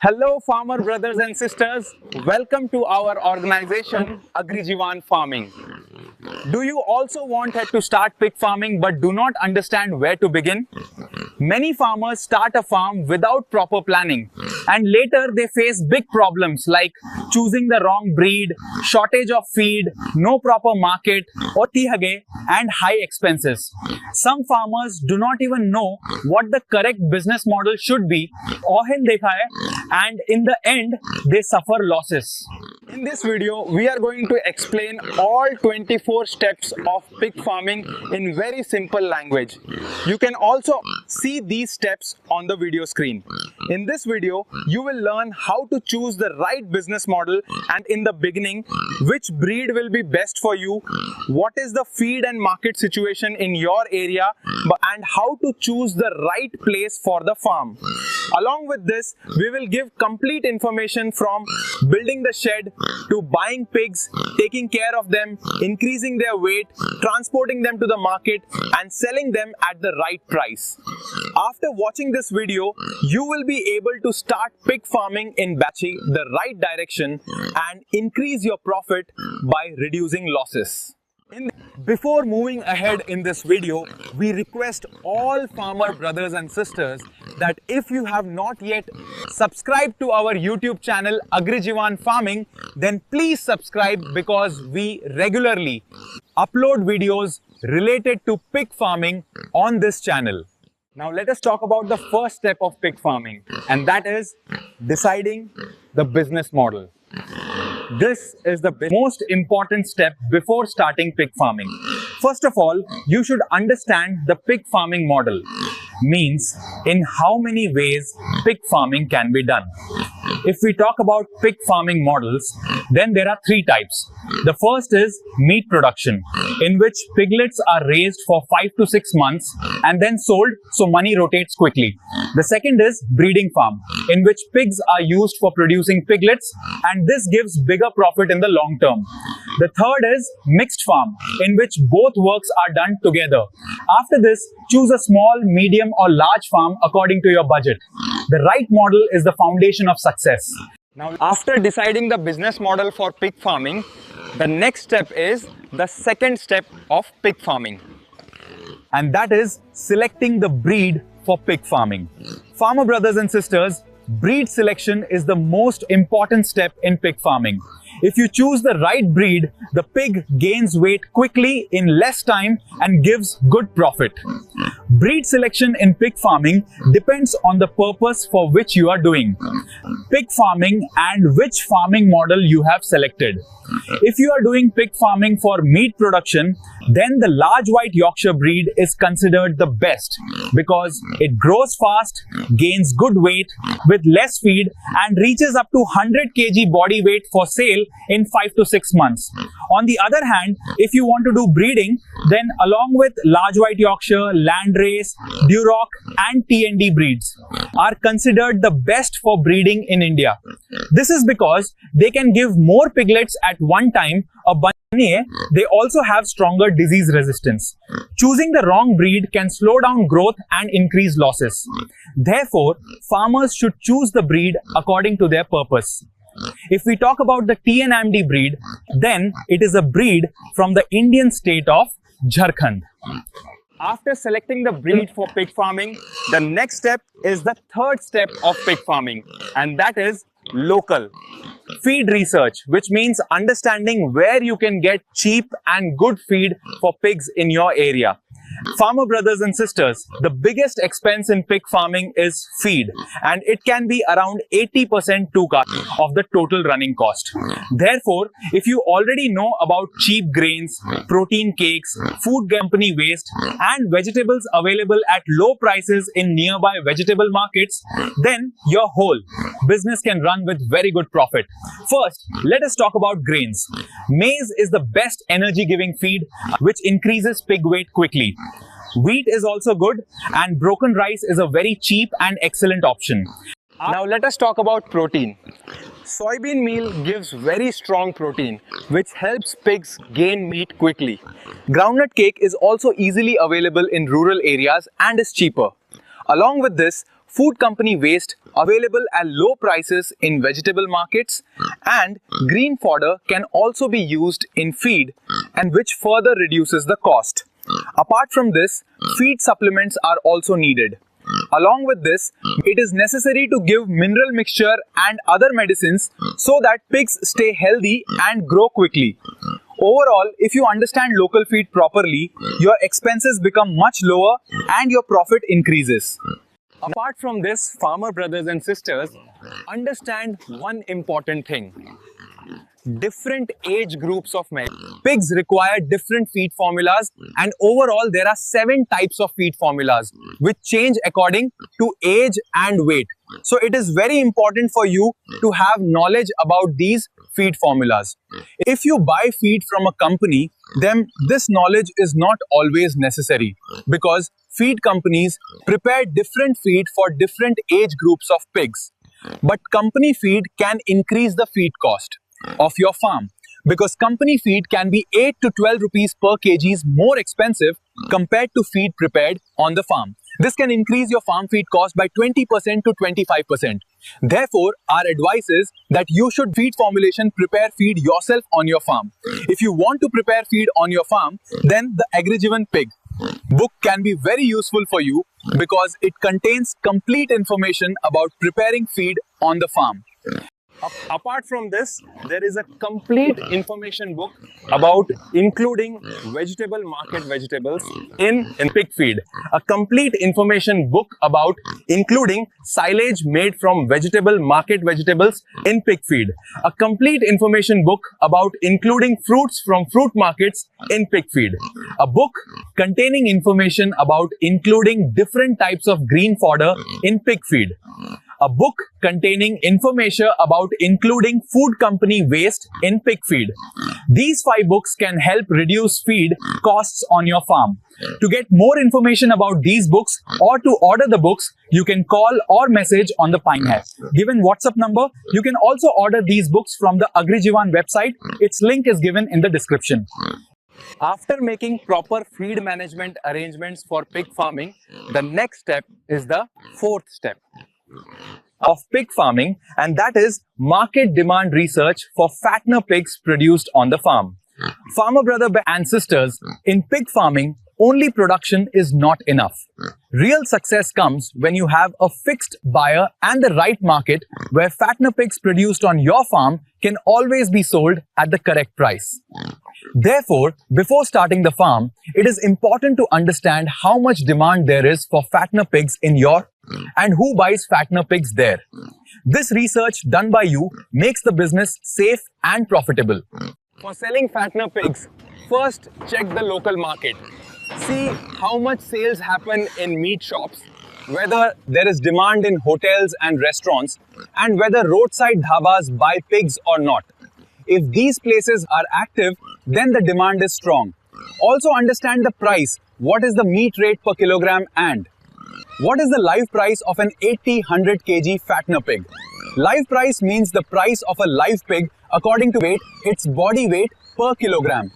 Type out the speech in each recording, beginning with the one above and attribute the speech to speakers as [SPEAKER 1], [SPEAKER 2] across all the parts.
[SPEAKER 1] Hello farmer brothers and sisters, welcome to our organization Agrijivan Farming. Do you also want to start pig farming but do not understand where to begin? Many farmers start a farm without proper planning and later they face big problems like choosing the wrong breed, shortage of feed, no proper market, and high expenses. Some farmers do not even know what the correct business model should be, and in the end they suffer losses. In this video, we are going to explain all 24 steps of pig farming in very simple language. You can also see these steps on the video screen. In this video, you will learn how to choose the right business model and in the beginning, which breed will be best for you, what is the feed and market situation in your area, and how to choose the right place for the farm. Along with this, we will give complete information from building the shed to buying pigs, taking care of them, increasing their weight, transporting them to the market and selling them at the right price. After watching this video, you will be able to start pig farming in the right direction and increase your profit by reducing losses. Before moving ahead in this video, we request all farmer brothers and sisters that if you have not yet subscribed to our YouTube channel Agrijivan Farming, then please subscribe because we regularly upload videos related to pig farming on this channel. Now let us talk about the first step of pig farming, and that is deciding the business model. This is the most important step before starting pig farming. First of all, you should understand the pig farming model. Means in how many ways pig farming can be done. If we talk about pig farming models, then there are three types. The first is meat production, in which piglets are raised for 5 to 6 months and then sold so money rotates quickly. The second is breeding farm, in which pigs are used for producing piglets and this gives bigger profit in the long term. The third is mixed farm, in which both works are done together. After this, choose a small, medium or large farm according to your budget. The right model is the foundation of success. Now, after deciding the business model for pig farming, the next step is the second step of pig farming. And that is selecting the breed for pig farming. Farmer brothers and sisters, breed selection is the most important step in pig farming. If you choose the right breed, the pig gains weight quickly in less time and gives good profit. Breed selection in pig farming depends on the purpose for which you are doing pig farming and which farming model you have selected. If you are doing pig farming for meat production, then the large white Yorkshire breed is considered the best because it grows fast, gains good weight with less feed and reaches up to 100 kg body weight for sale in 5 to 6 months. On the other hand, if you want to do breeding, then along with large white Yorkshire, Landrace, Duroc and TND breeds are considered the best for breeding in India. This is because they can give more piglets at one time, they also have stronger disease resistance. Choosing the wrong breed can slow down growth and increase losses. Therefore, farmers should choose the breed according to their purpose. If we talk about the TNMD breed, then it is a breed from the Indian state of Jharkhand. After selecting the breed for pig farming, the next step is the third step of pig farming, and that is local feed research, which means understanding where you can get cheap and good feed for pigs in your area. Farmer brothers and sisters, the biggest expense in pig farming is feed, and it can be around 80% of the total running cost. Therefore, if you already know about cheap grains, protein cakes, food company waste, and vegetables available at low prices in nearby vegetable markets, then your whole business can run with very good profit. First, let us talk about grains. Maize is the best energy-giving feed, which increases pig weight quickly. Wheat is also good, and broken rice is a very cheap and excellent option. Now let us talk about protein. Soybean meal gives very strong protein, which helps pigs gain meat quickly. Groundnut cake is also easily available in rural areas and is cheaper. Along with this, food company waste available at low prices in vegetable markets, and green fodder can also be used in feed, and which further reduces the cost. Apart from this, feed supplements are also needed. Along with this, it is necessary to give mineral mixture and other medicines so that pigs stay healthy and grow quickly. Overall, if you understand local feed properly, your expenses become much lower and your profit increases. Apart from this, farmer brothers and sisters, understand one important thing. Different age groups of men. Pigs require different feed formulas, and overall there are 7 types of feed formulas which change according to age and weight. So it is very important for you to have knowledge about these feed formulas. If you buy feed from a company, then this knowledge is not always necessary, because feed companies prepare different feed for different age groups of pigs. But company feed can increase the feed cost of your farm, because company feed can be 8 to 12 rupees per kg more expensive compared to feed prepared on the farm. This can increase your farm feed cost by 20% to 25%. Therefore, our advice is that you should feed formulation prepare feed yourself on your farm. If you want to prepare feed on your farm, then the Agrijivan Pig book can be very useful for you, because it contains complete information about preparing feed on the farm. Apart from this, there is a complete information book about including vegetable market vegetables in pig feed. A complete information book about including silage made from vegetable market vegetables in pig feed. A complete information book about including fruits from fruit markets in pig feed. A book containing information about including different types of green fodder in pig feed. A book containing information about including food company waste in pig feed. These 5 books can help reduce feed costs on your farm. To get more information about these books or to order the books, you can call or message on the Pine Hat given WhatsApp number. You can also order these books from the Agrijivan website. Its link is given in the description. After making proper feed management arrangements for pig farming, the next step is the 4th step of pig farming, and that is market demand research for fattener pigs produced on the farm. Farmer brother and sisters, in pig farming, only production is not enough. Real success comes when you have a fixed buyer and the right market where fattener pigs produced on your farm can always be sold at the correct price. Therefore, before starting the farm, it is important to understand how much demand there is for fattener pigs in your and who buys fattener pigs there. This research done by you makes the business safe and profitable. For selling fattener pigs, first check the local market. See how much sales happen in meat shops, whether there is demand in hotels and restaurants, and whether roadside dhabas buy pigs or not. If these places are active, then the demand is strong. Also understand the price. What is the meat rate per kilogram, and what is the live price of an 80-100 kg fattener pig? Live price means the price of a live pig according to weight, its body weight per kilogram.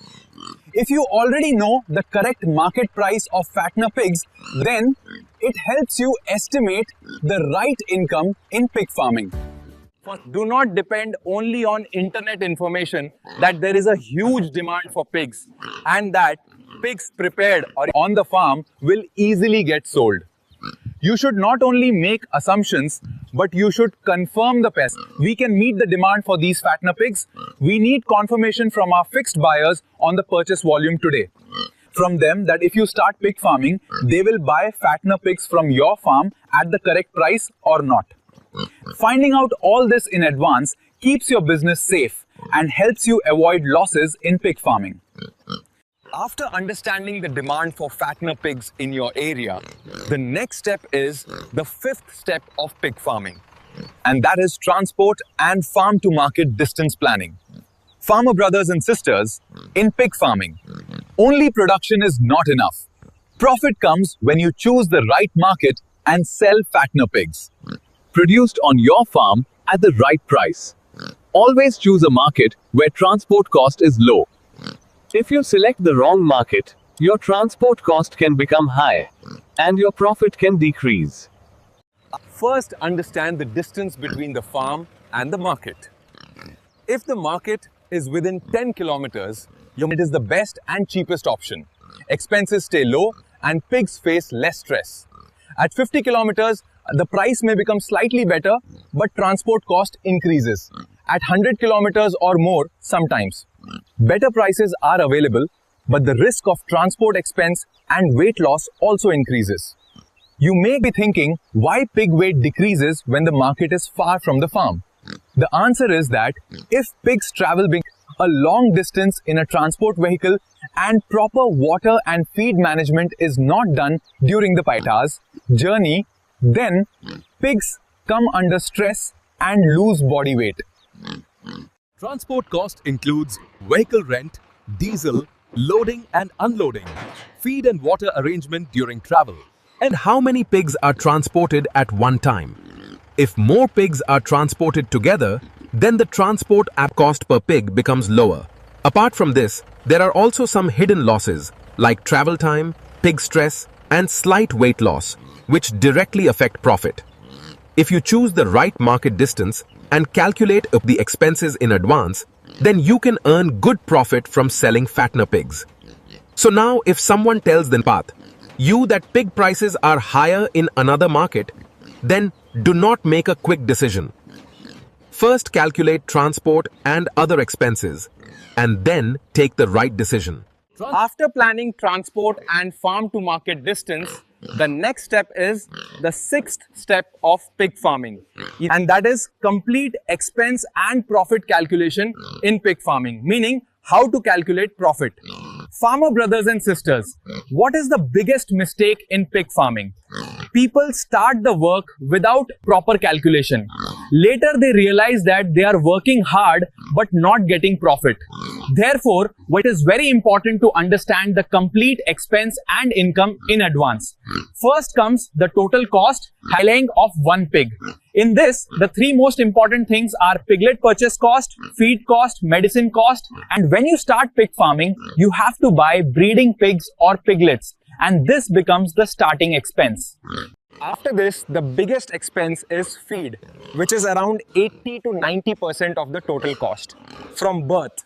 [SPEAKER 1] If you already know the correct market price of fattener pigs, then it helps you estimate the right income in pig farming. Do not depend only on internet information that there is a huge demand for pigs and that pigs prepared or on the farm will easily get sold. You should not only make assumptions, but you should confirm the pest. We can meet the demand for these fattener pigs. We need confirmation from our fixed buyers on the purchase volume today. From them that if you start pig farming, they will buy fattener pigs from your farm at the correct price or not. Finding out all this in advance keeps your business safe and helps you avoid losses in pig farming. After understanding the demand for fattener pigs in your area, the next step is the 5th step of pig farming, and that is transport and farm to market distance planning. Farmer brothers and sisters, in pig farming, only production is not enough. Profit comes when you choose the right market and sell fattener pigs produced on your farm at the right price. Always choose a market where transport cost is low. If you select the wrong market, your transport cost can become high and your profit can decrease.
[SPEAKER 2] First, understand the distance between the farm and the market. If the market is within 10 kilometers, it is the best and cheapest option. Expenses stay low and pigs face less stress. At 50 kilometers, the price may become slightly better, but transport cost increases. At 100 kilometers or more, sometimes. Better prices are available, but the risk of transport expense and weight loss also increases. You may be thinking why pig weight decreases when the market is far from the farm. The answer is that if pigs travel a long distance in a transport vehicle and proper water and feed management is not done during the paita's journey, then pigs come under stress and lose body weight.
[SPEAKER 3] Transport cost includes vehicle rent, diesel, loading and unloading, feed and water arrangement during travel, and how many pigs are transported at one time. If more pigs are transported together, then the transport cost per pig becomes lower. Apart from this, there are also some hidden losses like travel time, pig stress, and slight weight loss, which directly affect profit. If you choose the right market distance and calculate the expenses in advance, then you can earn good profit from selling fattener pigs. So now if someone tells the path, you that pig prices are higher in another market, then do not make a quick decision. First calculate transport and other expenses, and then take the right decision.
[SPEAKER 1] After planning transport and farm to market distance, the next step is the sixth step of pig farming, and that is complete expense and profit calculation in pig farming, meaning how to calculate profit. Farmer brothers and sisters, what is the biggest mistake in pig farming? People start the work without proper calculation. Later they realize that they are working hard but not getting profit. Therefore, it is very important to understand the complete expense and income in advance. First comes the total cost highlighting of one pig. In this, the three most important things are piglet purchase cost, feed cost, medicine cost, and when you start pig farming, you have to buy breeding pigs or piglets, and this becomes the starting expense. After this, the biggest expense is feed, which is around 80 to 90% of the total cost from birth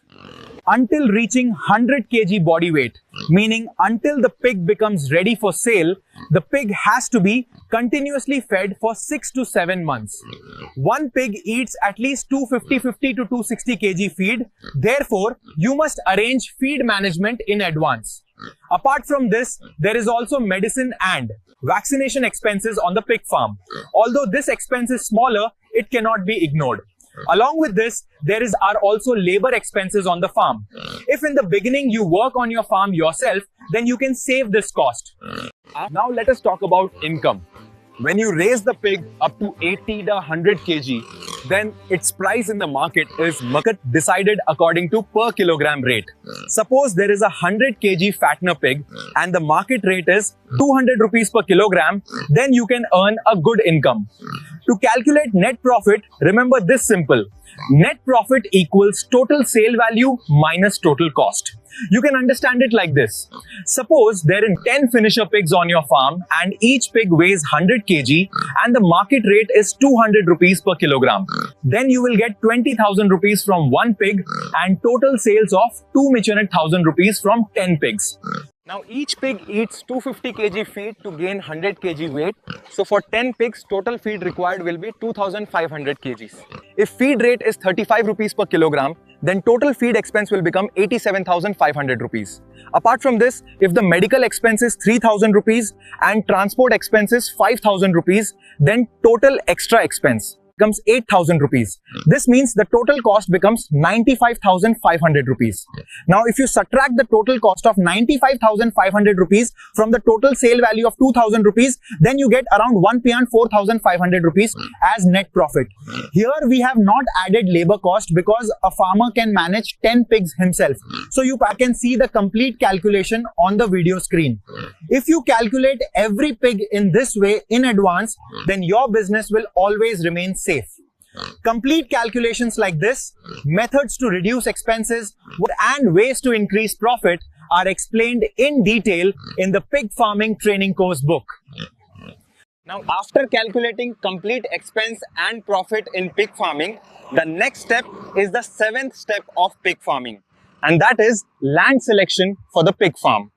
[SPEAKER 1] until reaching 100 kg body weight, meaning until the pig becomes ready for sale, the pig has to be continuously fed for 6 to 7 months. One pig eats at least 250 to 260 kg feed. Therefore, you must arrange feed management in advance. Apart from this, there is also medicine and vaccination expenses on the pig farm. Although this expense is smaller, it cannot be ignored. Along with this, are also labor expenses on the farm. If in the beginning you work on your farm yourself, then you can save this cost. Now let us talk about income. When you raise the pig up to 80 to 100 kg, then its price in the market is decided according to per kilogram rate. Suppose there is a 100 kg fattener pig and the market rate is 200 rupees per kilogram, then you can earn a good income. To calculate net profit, remember this simple. Net profit equals total sale value minus total cost. You can understand it like this. Suppose there are 10 finisher pigs on your farm and each pig weighs 100 kg and the market rate is 200 rupees per kilogram. Then you will get 20,000 rupees from one pig and total sales of 2,000,000 rupees from 10 pigs. Now each pig eats 250 kg feed to gain 100 kg weight. So for 10 pigs, total feed required will be 2,500 kgs. If feed rate is 35 rupees per kilogram, then total feed expense will become 87,500 rupees. Apart from this, if the medical expense is 3,000 rupees and transport expense is 5,000 rupees, then total extra expense becomes 8,000 rupees. This means the total cost becomes 95,500 rupees. Now, if you subtract the total cost of 95,500 rupees from the total sale value of 2,000 rupees, then you get around 1,4,500 rupees as net profit. Here we have not added labor cost because a farmer can manage 10 pigs himself. So you can see the complete calculation on the video screen. If you calculate every pig in this way in advance, then your business will always remain safe. Complete calculations like this, methods to reduce expenses and ways to increase profit are explained in detail in the Pig Farming Training Course book. Now, after calculating complete expense and profit in pig farming, the next step is the seventh step of pig farming, and that is land selection for the pig farm.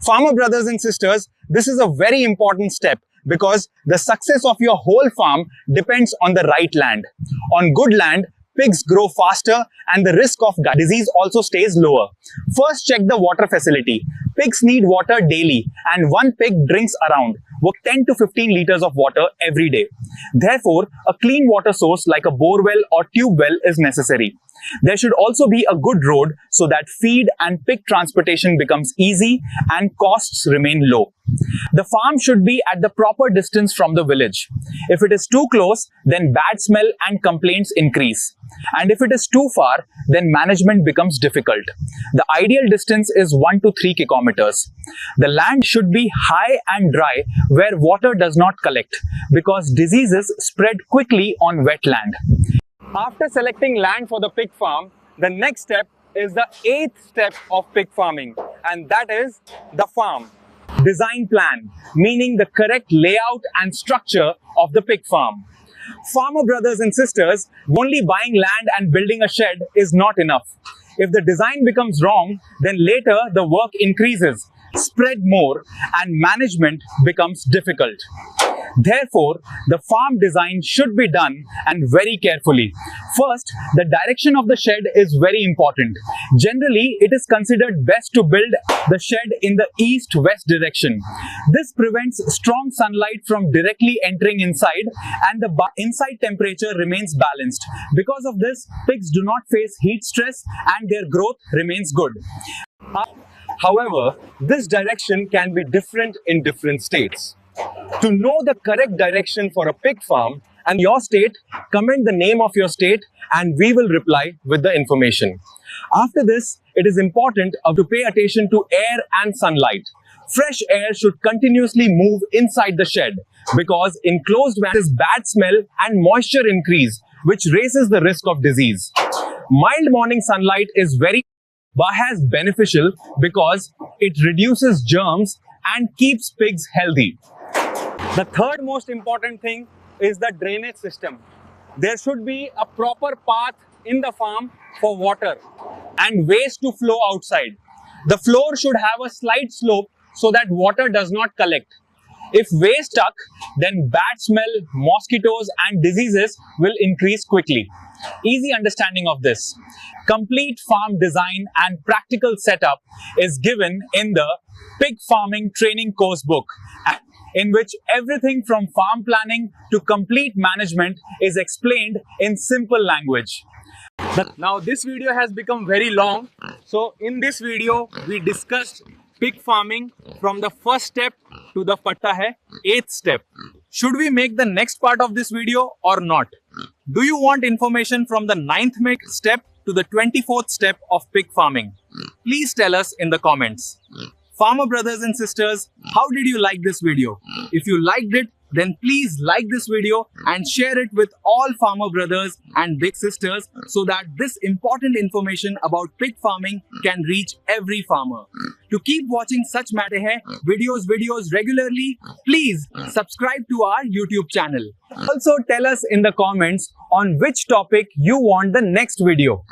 [SPEAKER 1] Farmer brothers and sisters, this is a very important step because the success of your whole farm depends on the right land. On good land, pigs grow faster and the risk of disease also stays lower. First, check the water facility. Pigs need water daily and one pig drinks around 10 to 15 liters of water every day. Therefore, a clean water source like a bore well or tube well is necessary. There should also be a good road so that feed and pig transportation becomes easy and costs remain low. The farm should be at the proper distance from the village. If it is too close, then bad smell and complaints increase. And if it is too far, then management becomes difficult. The ideal distance is 1 to 3 kilometers. The land should be high and dry where water does not collect because diseases spread quickly on wet land. After selecting land for the pig farm, the next step is the 8th step of pig farming, and that is the farm. Design plan, meaning the correct layout and structure of the pig farm. Farmer brothers and sisters, only buying land and building a shed is not enough. If the design becomes wrong, then later the work increases, spread more, and management becomes difficult. Therefore, the farm design should be done and very carefully. First, the direction of the shed is very important. Generally, it is considered best to build the shed in the east-west direction. This prevents strong sunlight from directly entering inside and the inside temperature remains balanced. Because of this, pigs do not face heat stress and their growth remains good. However, this direction can be different in different states. To know the correct direction for a pig farm and your state, comment the name of your state and we will reply with the information. After this, it is important to pay attention to air and sunlight. Fresh air should continuously move inside the shed because in closed vans, bad smell and moisture increase, which raises the risk of disease. Mild morning sunlight is very beneficial because it reduces germs and keeps pigs healthy. The third most important thing is the drainage system. There should be a proper path in the farm for water and waste to flow outside. The floor should have a slight slope so that water does not collect. If waste stuck, then bad smell, mosquitoes and diseases will increase quickly. Easy understanding of this. Complete farm design and practical setup is given in the Pig Farming Training Course book, in which everything from farm planning to complete management is explained in simple language. Now this video has become very long, so in this video we discussed pig farming from the first step to the 8th step. Should we make the next part of this video or not? Do you want information from the 9th step to the 24th step of pig farming? Please tell us in the comments. Farmer brothers and sisters, how did you like this video? If you liked it, then please like this video and share it with all farmer brothers and big sisters so that this important information about pig farming can reach every farmer. To keep watching such videos regularly, please subscribe to our YouTube channel. Also tell us in the comments on which topic you want the next video.